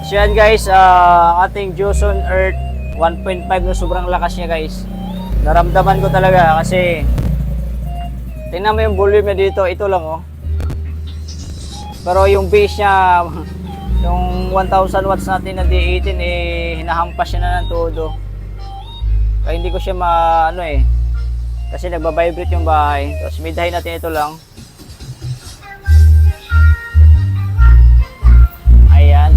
So yan guys, ating Joson Earth 1.5 na sobrang lakas niya guys. Naramdaman ko talaga kasi tingnan mo yung volume niya dito, ito lang oh. Pero yung base niya, yung 1000 watts natin na D18 eh hinahampas siya na ng todo. Kaya hindi ko siya maano eh. Kasi nagba-vibrate yung bahay. Tapos midhay natin ito lang. Ayan.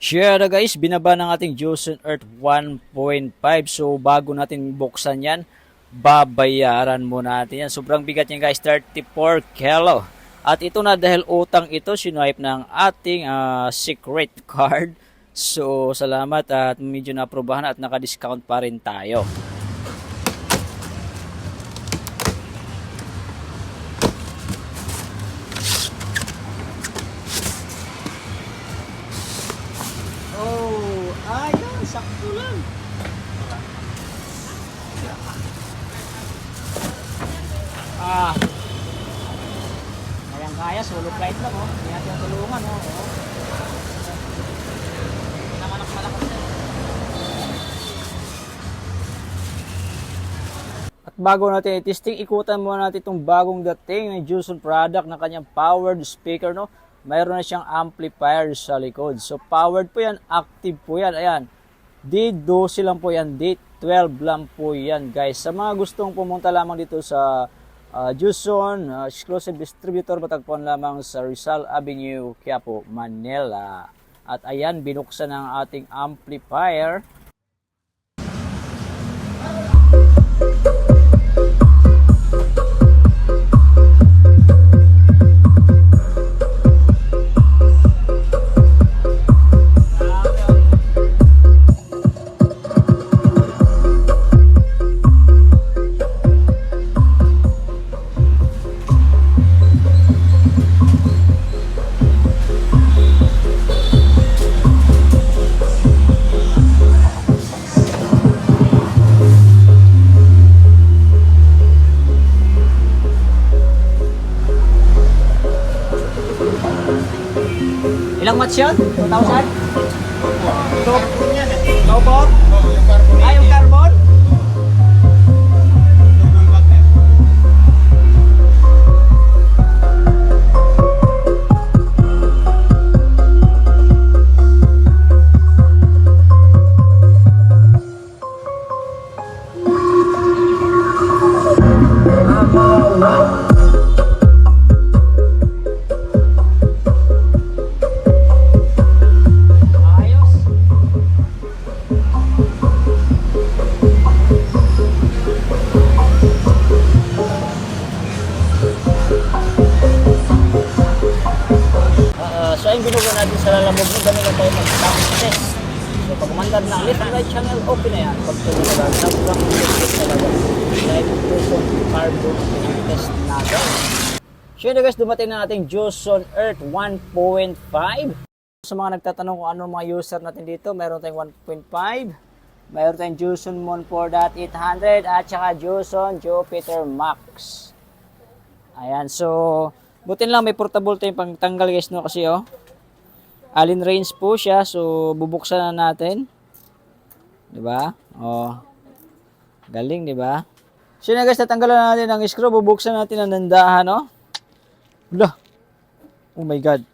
Share na guys, binaba ng ating Joson Earth 1.5. So bago natin buksan yan, babayaran mo natin yan. Sobrang bigat yan guys, 34 kilo. At ito na dahil utang ito, sinuwipe ng ating secret card. So salamat at medyo na-aprobahan at naka-discount pa rin tayo. Sakto lang. Kayang-kaya, solo flight lang oh. Hindi natin tulungan oh. Pinamanak malakas yan. At bago natin i-testing, ikutan muna natin itong bagong dating ng Joson product na kanyang powered speaker no. Mayroon na siyang amplifier sa likod. So powered po yan, active po yan. Ayan. D12 lang po yan, D12 lang po yan guys. Sa mga gustong pumunta lamang dito sa Joson, exclusive distributor, matagpuan lamang sa Rizal Avenue, Quiapo, Manila. At ayan, binuksan ang ating amplifier. Ilang watts yun? 2,000? Low po? Yung carbon? So yung binugo natin sa lalamog mo, ganun na tayo mag-stop test. So pag umandar na left and right channel, open na yan. Pag tuloy na lang, sobrang test talaga. Dahil Joson carbon ang test natin. So yun guys, dumating na natin Joson Earth 1.5. Sa mga nagtatanong kung ano mga user natin dito, mayroon tayong 1.5. Mayroon tayong Joson Mon 4.800 at saka Joson Jupiter Max. Ayan, so butin lang may portable tayong pangtanggal guys no kasi oh. Allen range po siya, so bubuksan na natin. 'Di ba? Oh. Galing, 'di ba? So na guys, tatanggalan natin ang screw, bubuksan natin ang nandahan, no? Wala. Oh my god.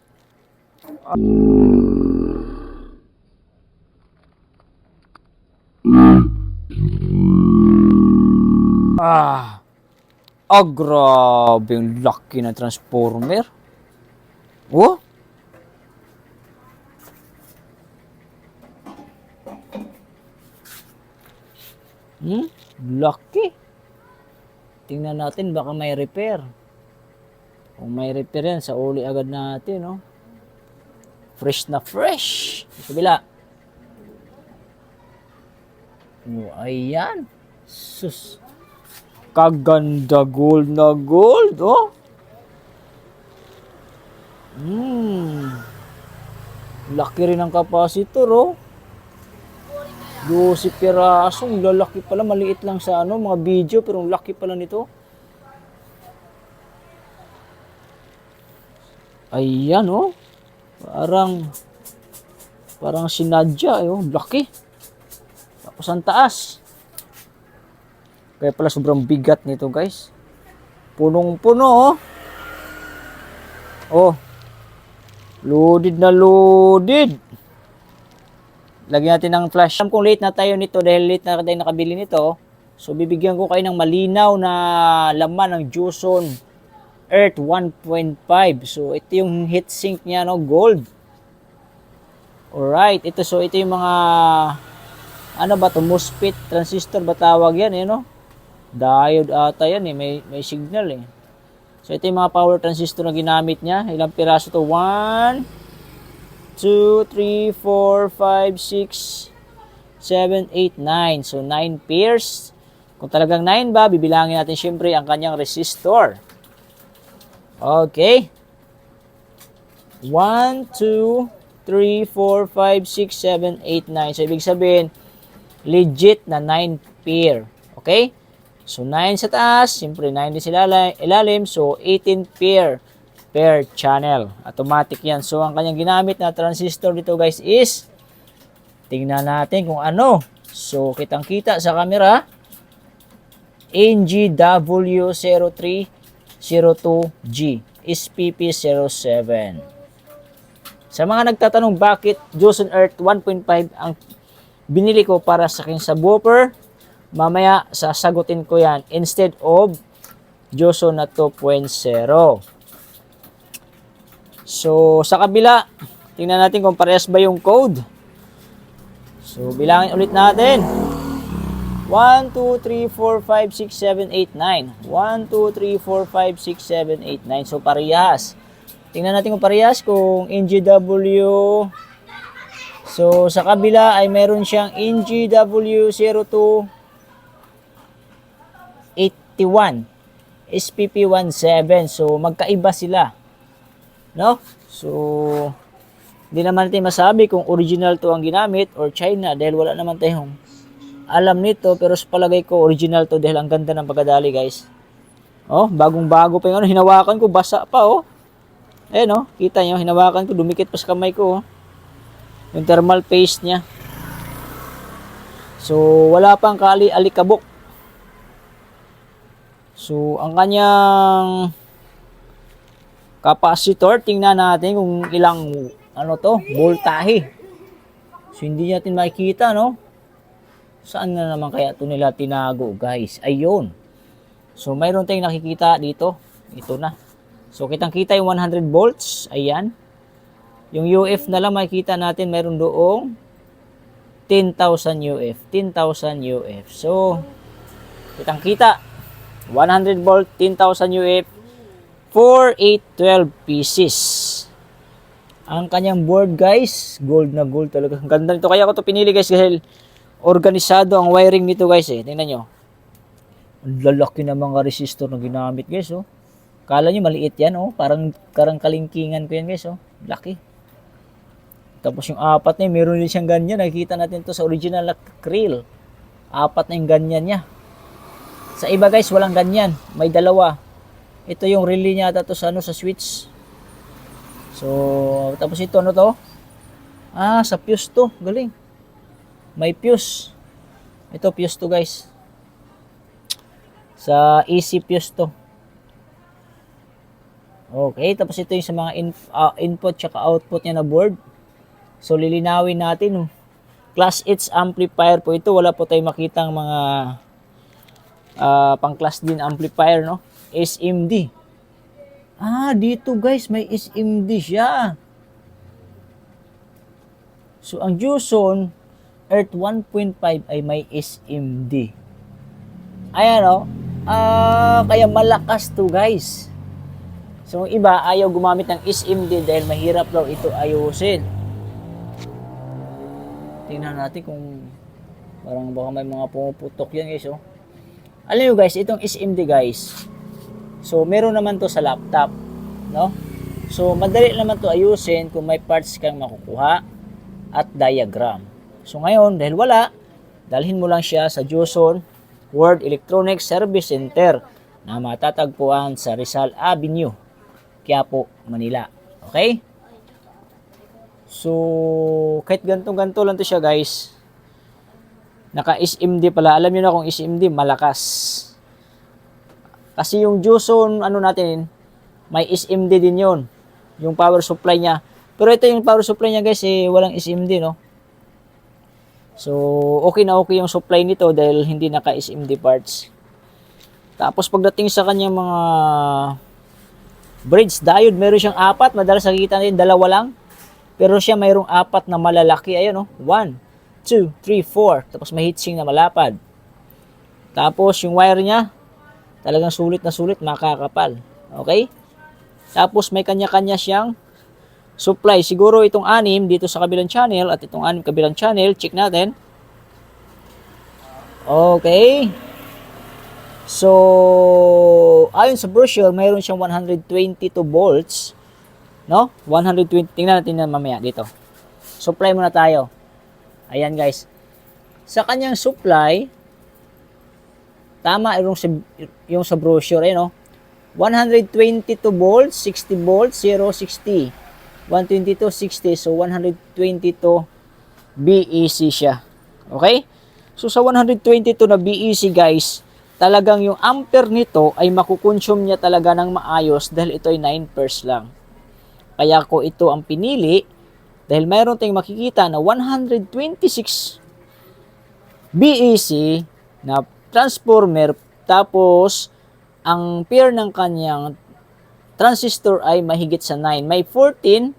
Oh, grabe yung laki na transformer. Oh, Lucky. Tingnan natin, baka may repair. Kung may repair yan, sa uli agad natin, no? Fresh na fresh. Sa kabila. Oh, ayan. Sus. Kaganda gold na gold, oh. Laki rin ang capacitor, oh. 12 pirasong, lalaki pala, maliit lang sa mga video, pero laki pala nito. Ayan, oh. Parang sinadya, oh. Laki. Tapos ang taas. Kaya pala sobrang bigat nito, guys. Punong-puno, oh. Oh. Loaded na loaded. Lagyan natin ng flash. Alam kong late na tayo nito dahil late na tayo nakabili nito. So, bibigyan ko kayo ng malinaw na laman ng Joson Earth 1.5. So, ito yung heatsink niya, no? Gold. Alright. Ito yung mga ano ba to? MOSFET transistor ba tawag yan, eh, no? Diode ata yan, eh. May signal, eh. So, ito yung mga power transistor na ginamit niya. Ilang piraso to? 1, 2, 3, 4, 5, 6, 7, 8, 9. So, 9 pairs. Kung talagang 9 ba, bibilangin natin syempre ang kanyang resistor. Okay. 1, 2, 3, 4, 5, 6, 7, 8, 9. So, ibig sabihin, legit na 9 pair. Okay? So, 9 sa taas, siyempre 9 din sa ilalim, so 18 pair per channel. Automatic yan. So, ang kanyang ginamit na transistor dito, guys, is, tingnan natin kung ano. So, kitang-kita sa camera, NGW0302G, SPP07. Sa mga nagtatanong bakit Joson Earth 1.5 ang binili ko para sa aking subwoofer, mamaya sasagutin ko yan instead of Joson na 2.0. So, sa kabila, tingnan natin kung parehas ba yung code. So, bilangin ulit natin. 1, 2, 3, 4, 5, 6, 7, 8, 9. 1, 2, 3, 4, 5, 6, 7, 8, 9. So, parehas. Tingnan natin kung parehas kung NGW. So, sa kabila ay meron siyang NGW02 81, SPP17. So, magkaiba sila. No? So, hindi naman natin masabi kung original to ang ginamit or China dahil wala naman tayong alam nito. Pero sa palagay ko, original to dahil ang ganda ng pagkadali, guys. Oh, bagong-bago pa yung hinawakan ko, basa pa, oh. Ayan, oh. Kita nyo, hinawakan ko, dumikit pa sa kamay ko, oh. Yung thermal paste niya. So, wala pang alikabok. So, ang kanyang capacitor, tingnan natin kung ilang voltahe. So, hindi natin makikita, no? Saan na naman kaya ito nila tinago, guys? Ayun. So, mayroon tayong nakikita dito. Ito na. So, kitang-kita yung 100 volts. Ayan. Yung UF na lang makikita natin, mayroon doong 10,000 UF. 10,000 UF. So, kitang-kita. 100 volt, 10,000 UF, 4812 pieces. Ang kanyang board, guys, gold na gold talaga. Ang ganda nito. Kaya ko ito pinili, guys, dahil organisado ang wiring nito, guys, eh. Tingnan nyo. Ang lalaki na mga resistor na ginamit, guys, oh. Kala nyo maliit yan, oh. Parang kalingkingan ko yan, guys, oh. Laki. Tapos yung apat na yun, meron din siyang ganyan. Nakikita natin to sa original na krill. Apat na yung ganyan niya. Sa iba, guys, walang ganyan. May dalawa. Ito yung relay niya ata to sa switch. So, tapos ito, ano to? Ah, sa fuse to. Galing. May fuse. Ito, fuse to, guys. Sa AC fuse to. Okay, tapos ito yung sa mga input tsaka output niya na board. So, lilinawin natin. Class H amplifier po ito. Wala po tayong makitang mga pang-class din amplifier, no? SMD. Ah, dito, guys, may SMD siya. So, ang Joson Earth 1.5 ay may SMD. Ayan o. Kaya malakas to guys. So iba ayaw gumamit ng SMD dahil mahirap daw ito ayusin. Tingnan natin kung parang baka may mga pumuputok yan guys oh. Alam nyo guys, itong SMD guys. So meron naman to sa laptop, no? So madali naman to ayusin kung may parts kang makukuha at diagram. So ngayon dahil wala, dalhin mo lang siya sa Joson World Electronics Service Center na matatagpuan sa Rizal Avenue, Quiapo, Manila. Okay? So, kahit ganto-ganto lang to siya guys. Naka-SMD pala. Alam niyo na kung SMD, malakas. Kasi yung Joson, ano natin, may SMD din yon, yung power supply niya. Pero ito yung power supply niya guys, walang SMD, no? So, okay na okay yung supply nito dahil hindi naka-SMD parts. Tapos pagdating sa kanyang mga bridge diode, meron siyang 4. Madalas nakikita natin 2 lang. Pero siya mayroong 4 na malalaki. Ayun, oh. 1, 2, 3, 4. Tapos may heatsink na malapad. Tapos yung wire niya, talagang sulit na sulit, makakapal. Okay? Tapos may kanya-kanya siyang supply. Siguro itong 6 dito sa kabilang channel at itong 6 kabilang channel. Check natin. Okay. So, ayon sa brochure, mayroon siyang 122 volts. No? 120. Tingnan natin na mamaya dito. Supply muna tayo. Ayan guys. Sa kanyang supply, tama yung sa brochure. Ayun, no? 122 volts, 60 volts, 0, 60. 122, 60. So, 122 BEC siya. Okay? So, sa 122 na BEC, guys, talagang yung ampere nito ay makukonsume niya talaga ng maayos dahil ito ay 9 lang. Kaya ko ito ang pinili dahil mayroon tayong makikita na 126 BEC na transformer, tapos ang pair ng kanyang transistor ay mahigit sa 9. May 14,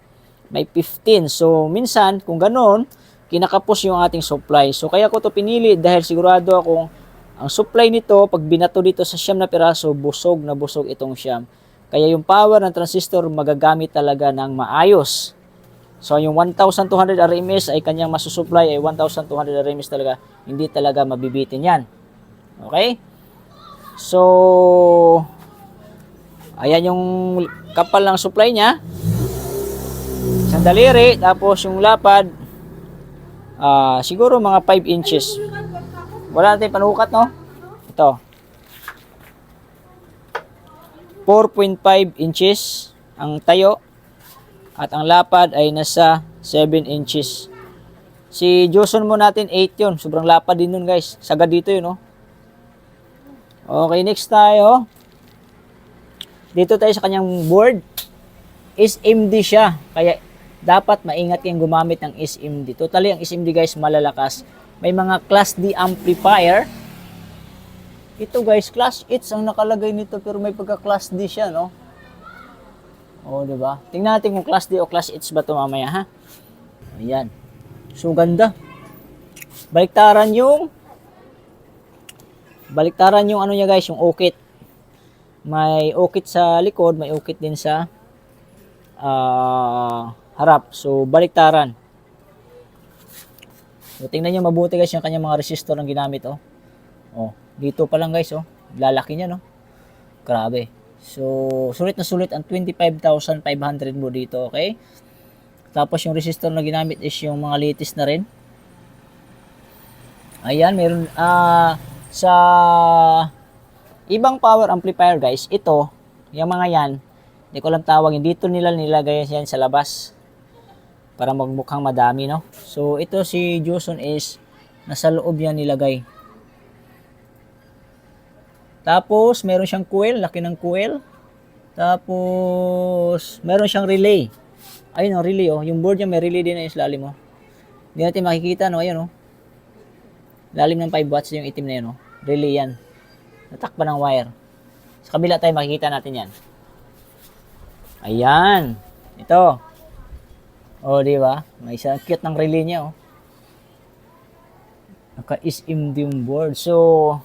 may 15. So, minsan, kung ganoon, kinakapos yung ating supply. So, kaya ko to pinili dahil sigurado akong ang supply nito, pag binato dito sa siyam na piraso, busog na busog itong siyam. Kaya yung power ng transistor magagamit talaga ng maayos. So, yung 1,200 RMS ay kanyang masusupply ay 1,200 RMS talaga. Hindi talaga mabibitin yan. Okay? So, ayan yung kapal ng supply niya. Isang daliri, tapos yung lapad, siguro mga 5 inches. Wala natin panukat, no? Ito. 4.5 inches ang tayo. At ang lapad ay nasa 7 inches. Si Joson mo natin 8 yun. Sobrang lapad din nun guys. Sagad dito yun, no? Okay, next tayo. Dito tayo sa kanyang board. SMD siya. Kaya dapat maingat kayong gumamit ng SMD. Totally ang SMD guys malalakas. May mga Class D amplifier. Ito guys, Class H ang nakalagay nito pero may pagka Class D siya, no? O, diba? Tingnan natin kung Class D o Class H ba ito mamaya, ha? Ayan. So, ganda. Baliktaran yung ano niya guys, yung ukit. May ukit sa likod, may ukit din sa harap. So, baliktaran. So, tingnan nyo mabuti guys yung kanyang mga resistor na ginamit, oh. Oh, dito pa lang guys, oh. Lalaki niya, no? Grabe. So, sulit na sulit ang 25,500 mo dito, okay? Tapos yung resistor na ginamit is yung mga latest na rin. Ayan, meron sa ibang power amplifier guys, ito, yung mga yan, hindi ko lang tawagin, dito nila nilagay yan sa labas para magmukhang madami, no? So, ito si Joson is nasa loob yan nilagay. Tapos, meron siyang coil, laki ng coil. Tapos, meron siyang relay. Ayun, oh, relay, oh. Yung board niya may relay din na yung lalim, oh. Hindi natin makikita, no? Ayun, oh. Lalim ng 5 watts yung itim na yun, oh. Relay yan. Natakpan ng wire. Sa kabila tayo makikita natin yan. Ayan. Ito. Oh, di ba? May isang cute ng relay niya, oh. Naka-SMD yung board. So,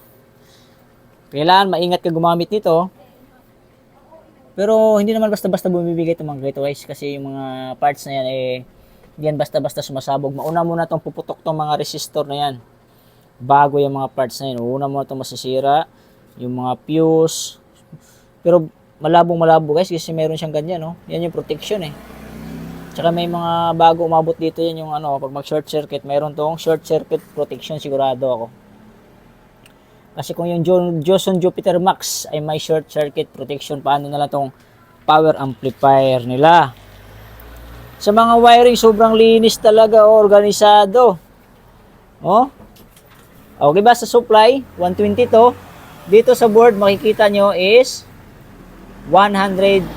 Kailangan maingat ka gumamit nito. Pero hindi naman basta-basta bumibigay itong mga gateways kasi yung mga parts na yan hindi yan basta-basta sumasabog. Mauna muna itong puputok itong mga resistor na yan bago yung mga parts na yan. Una muna itong masisira, yung mga fuse. Pero malabong-malabo guys kasi meron siyang ganyan, no? Yan yung protection eh. Tsaka may mga bago umabot dito yan yung pag mag short circuit, meron tong short circuit protection, sigurado ako. Kasi kung yung Joson Jupiter Max ay may short circuit protection, paano na lang tong power amplifier nila? Sa mga wiring, sobrang linis talaga, organisado. Oh. Okay ba sa supply? 120 to. Dito sa board, makikita nyo is 120.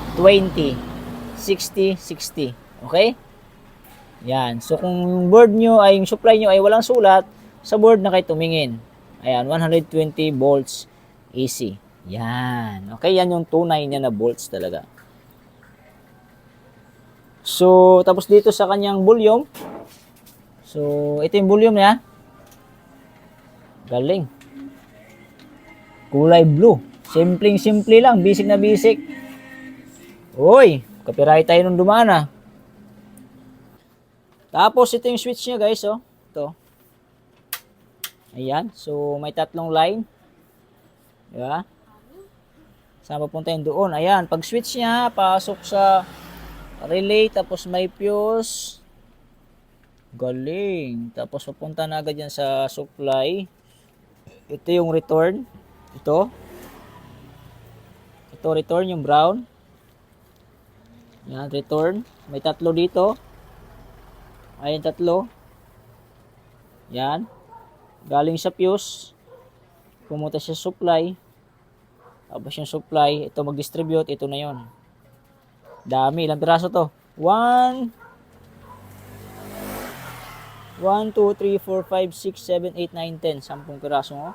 60, 60. Okay? Yan. So, kung yung board nyo ay, yung supply nyo ay walang sulat, sa board na kayo tumingin. Ayan, 120 volts AC. Yan. Okay, yan yung tunay niya na volts talaga. So, tapos dito sa kanyang volume. So, ito yung volume niya. Galing. Kulay blue. Simpleng-simple lang. Basic na basic. Uy, copyright tayo nung dumana. Tapos, ito yung switch niya guys, oh. Ito. Ayan. So, may tatlong line. Diba? Saan papunta yun doon? Ayan. Pag switch niya, pasok sa relay. Tapos may fuse. Galing. Tapos papunta na agad yan sa supply. Ito yung return. Ito. Ito return yung brown. Yan. Return. May tatlo dito. Ayan tatlo. Yan. Galing sa fuse, pumunta sa supply, tapos yung supply, ito mag-distribute, ito na yon. Dami, ilang piraso to? 1, 2, 3, 4, 5, 6, 7, 8, 9, 10. 10 piraso mo.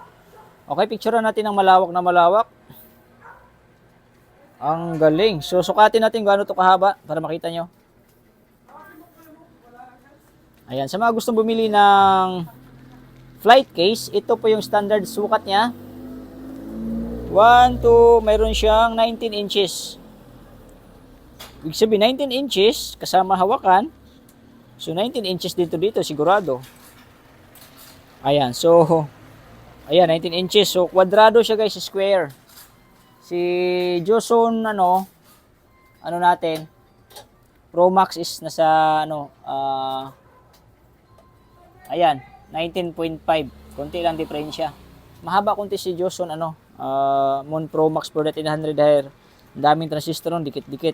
Okay, picturean natin ng malawak na malawak. Ang galing. So, sukatin natin kung ano to kahaba para makita nyo. Ayan, sa mga gustong bumili ng flight case, ito po yung standard sukat niya. 1, 2, mayroon siyang 19 inches. Ibig sabihin, 19 inches, kasama hawakan. So, 19 inches dito sigurado. Ayan, so, ayan, 19 inches. So, kwadrado siya guys, square. Si Joson, ano natin, Pro Max is nasa, ayan, 19.5. Konti lang diferensya. Mahaba konti si Joson, Mon Pro Max 4800 here. Ang daming transistor nun, dikit-dikit.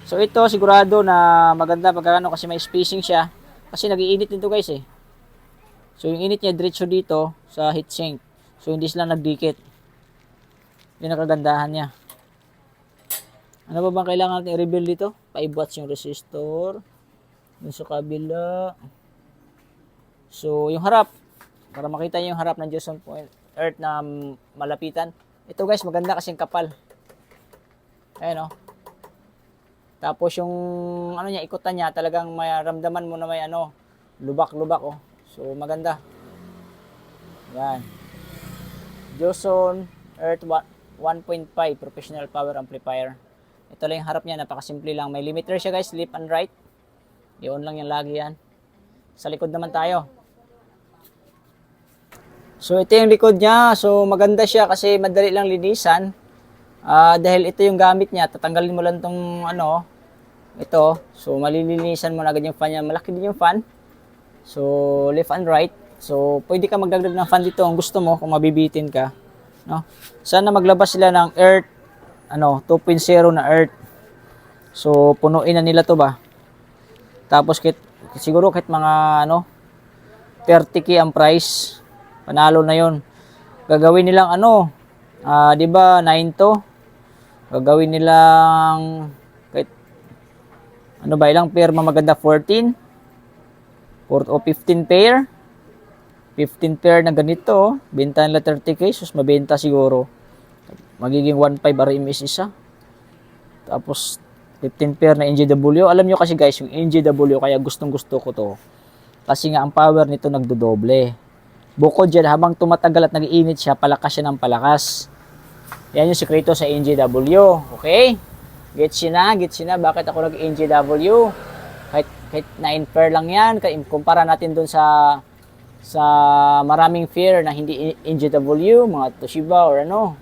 So ito sigurado na maganda pagkano kasi may spacing siya. Kasi nag-iinit nito guys eh. So yung init niya diretso dito sa heatsink. So hindi sila nagdikit. Yung nakagandahan niya. Ano ba bang kailangan natin i-rebuild dito? 5 watts yung resistor. Dun sa kabila. So, yung harap, para makita nyo yung harap ng Joson Point Earth na malapitan. Ito guys, maganda kasing kapal. Ayan o. Tapos yung, ikutan niya, talagang may ramdaman mo na may lubak-lubak o. So, maganda. Yan. Joson Earth 1.5 Professional Power Amplifier. Ito lang yung harap niya, napakasimple lang. May limiter siya guys, left and right. I-on lang yan lagi yan. Sa likod naman tayo. So, ito yung likod niya. So, maganda siya kasi madali lang linisan. Dahil ito yung gamit niya. Tatanggalin mo lang itong ito. So, malilinisan mo na agad yung fan niya. Malaki din yung fan. So, left and right. So, pwede ka magdagdag ng fan dito kung gusto mo, kung mabibitin ka. No? Sana maglabas sila ng Earth, 2.0 na Earth. So, punuin na nila to ba? Tapos, siguro kahit mga, 30k ang price. Panalo na yon. Gagawin nilang di ba 9 to? Gagawin nilang kahit ilang pair maganda, 14 o 15 pair. 15 pair na ganito, benta nila 30k, sus mabenta siguro. Magiging 1.5 RMS isa. Tapos 15 pair na NJW. Alam nyo kasi guys, yung NJW kaya gustong-gusto ko to. Kasi nga ang power nito nagdodoble. Bukod dyan, habang tumatagal at nag-iinit siya, palakas siya ng palakas. Yan yung sekreto sa NJW. Okay? Gets yun na. Bakit ako nag-NJW? Kahit 9 pair lang yan. Kumpara natin dun sa maraming fair na hindi NJW, mga Toshiba or ano,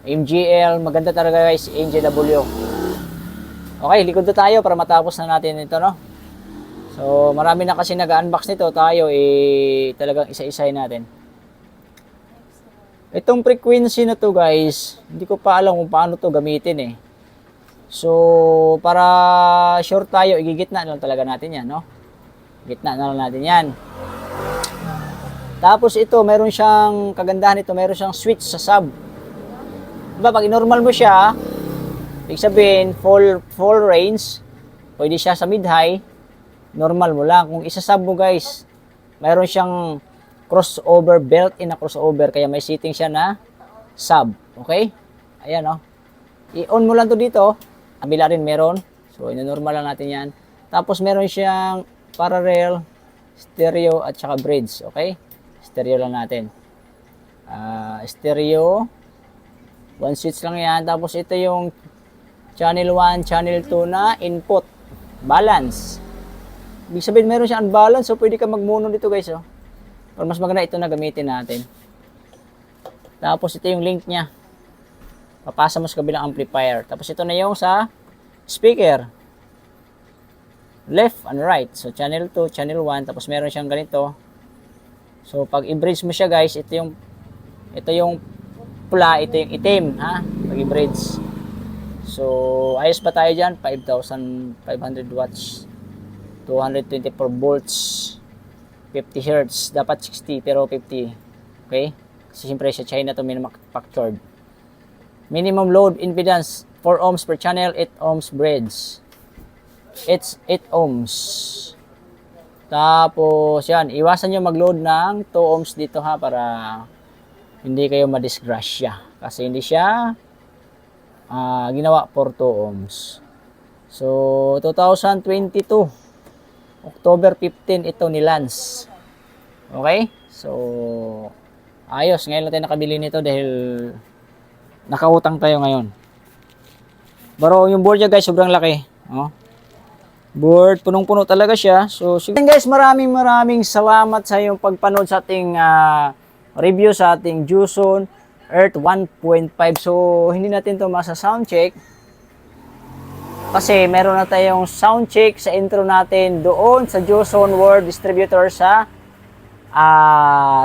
MGL. Maganda talaga guys, NJW. Okay, likod na tayo para matapos na natin ito, no? So, marami na kasi nag-unbox nito. Tayo, talagang isa-isahin natin. Itong frequency na to guys, hindi ko pa alam kung paano to gamitin eh. So, para sure tayo, igigitna na lang talaga natin yan, no? Gitna na lang natin yan. Tapos ito, meron siyang, kagandahan ito, meron siyang switch sa sub. Diba, pag normal mo siya, ibig sabihin, full range, pwede siya sa mid-high, normal mo lang. Kung isa-sub mo guys, mayroon siyang crossover, built-in na crossover, kaya may setting siya na sub. Okay? Ayan o. I-on mo lang to dito. Kabila rin meron. So, ino-normal lang natin yan. Tapos meron siyang parallel, stereo, at saka bridge. Okay? Stereo lang natin. Stereo. One switch lang yan. Tapos ito yung channel 1, channel 2 na input. Balance. Ibig sabihin, meron siyang unbalance, so pwede ka mag-mono dito guys, oh. Or mas maganda ito na gamitin natin. Tapos ito yung link niya. Papasa mo sa kabilang amplifier. Tapos ito na yung sa speaker. Left and right. So channel 2, channel 1, tapos meron siyang ganito. So pag i-bridge mo siya guys, ito yung pula, ito yung itim, ha? Pag i-bridge. So ayos pa tayo diyan, 5,500 watts. 224 volts, 50 Hz, dapat 60 pero 50, okay? Kasi siyempre sa China to manufactured. Minimum load impedance 4 ohms per channel, 8 ohms bridge. It's 8 ohms. Tapos yan, iwasan nyo mag-load ng 2 ohms dito ha, para hindi kayo madisgrasya kasi hindi siya ginawa for 2 ohms. So 2022 October 15 ito ni Lance. Okay? So, ayos. Ngayon lang tayo nakabili nito dahil nakautang tayo ngayon. Pero yung board niya guys, sobrang laki. Oh. Board, punong-puno talaga siya. So, guys, maraming salamat sa iyong pagpanood sa ating review sa ating Juson Earth 1.5. So, hindi natin ito masa-sound check. Kasi meron na tayong sound check sa intro natin doon sa Juson World Distributor sa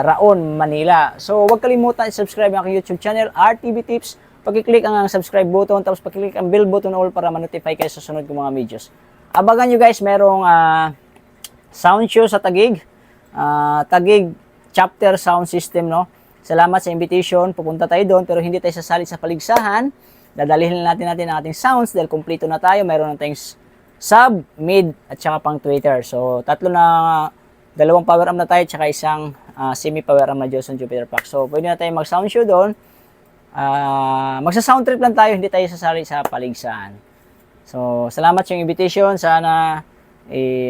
Raon, Manila. So, huwag kalimutan i-subscribe ang aking YouTube channel, RTV Tips. Pag-click ang subscribe button, tapos pag-click ang bell button all para ma-notify kayo sa sunod kong mga videos. Abangan nyo guys, merong sound show sa Taguig. Taguig Chapter Sound System, no? Salamat sa invitation. Pupunta tayo doon, pero hindi tayo sasali sa paligsahan. Dadalihin natin ang ating sounds dahil kumpleto na tayo. Mayroon na tayong sub, mid, at saka pang tweeter. So, dalawang power amp na tayo, tsaka isang semi-power amp na Juson Jupiter Pack. So, pwede na tayo mag-sound show doon. Magsa-sound trip lang tayo, hindi tayo sasali sa paligsahan. So, salamat sa invitation. Sana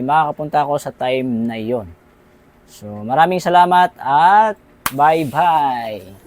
makakapunta ako sa time na iyon. So, maraming salamat at bye-bye!